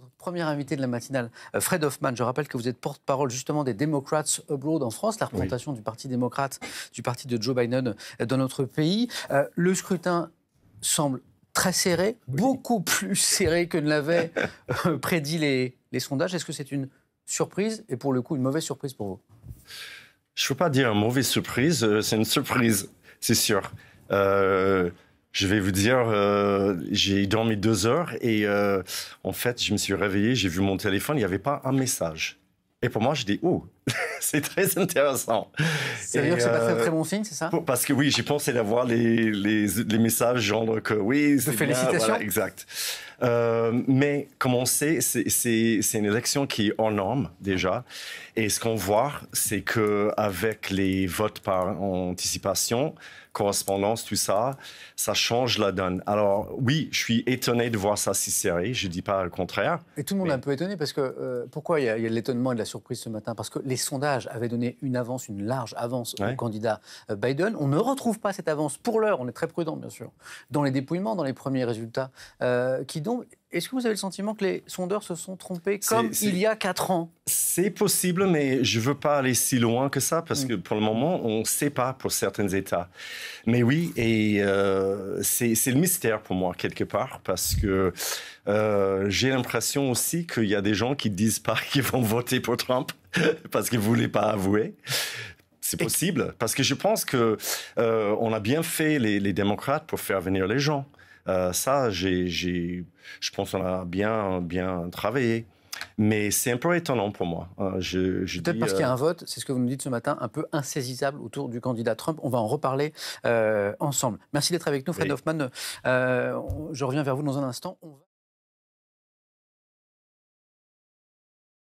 Notre premier invité de la matinale, Fred Hoffman. Je rappelle que vous êtes porte-parole justement des Democrats Abroad en France, la représentation du Parti démocrate, du parti de Joe Biden dans notre pays. Le scrutin semble très serré, beaucoup plus serré que ne l'avaient prédit les sondages. Est-ce que c'est une surprise et pour le coup une mauvaise surprise pour vous? Je ne veux pas dire une mauvaise surprise, c'est une surprise, c'est sûr. Je vais vous dire, j'ai dormi 2 heures et en fait, je me suis réveillé, j'ai vu mon téléphone, il n'y avait pas un message. Et pour moi, je dis, oh, c'est très intéressant. Ça veut dire que c'est pas très bon signe, c'est ça? Parce que oui, j'ai pensé d'avoir les messages genre que oui, c'est félicitations. Bien, voilà, exact. Mais comme on sait, c'est une élection qui est hors norme déjà. Et ce qu'on voit, c'est qu'avec les votes par anticipation, correspondance, tout ça, ça change la donne. Alors oui, je suis étonné de voir ça si serré, je ne dis pas le contraire. Et tout le monde est un peu étonné parce que, pourquoi il y a de l'étonnement et de la surprise ce matin? Parce que les sondages avaient donné une large avance au candidat Biden. On ne retrouve pas cette avance pour l'heure, on est très prudent bien sûr, dans les dépouillements, dans les premiers résultats qui donnent. Est-ce que vous avez le sentiment que les sondeurs se sont trompés comme il y a 4 ans? C'est possible, mais je ne veux pas aller si loin que ça, parce que pour le moment, on ne sait pas pour certains États. Mais oui, et c'est le mystère pour moi, quelque part, parce que j'ai l'impression aussi qu'il y a des gens qui ne disent pas qu'ils vont voter pour Trump, parce qu'ils ne voulaient pas avouer. C'est possible, parce que je pense qu'on a bien fait, les démocrates, pour faire venir les gens. Ça, je pense qu'on a bien travaillé. Mais c'est un peu étonnant pour moi. Peut-être parce qu'il y a un vote, c'est ce que vous nous dites ce matin, un peu insaisissable autour du candidat Trump. On va en reparler ensemble. Merci d'être avec nous, Fred Hoffman. Je reviens vers vous dans un instant.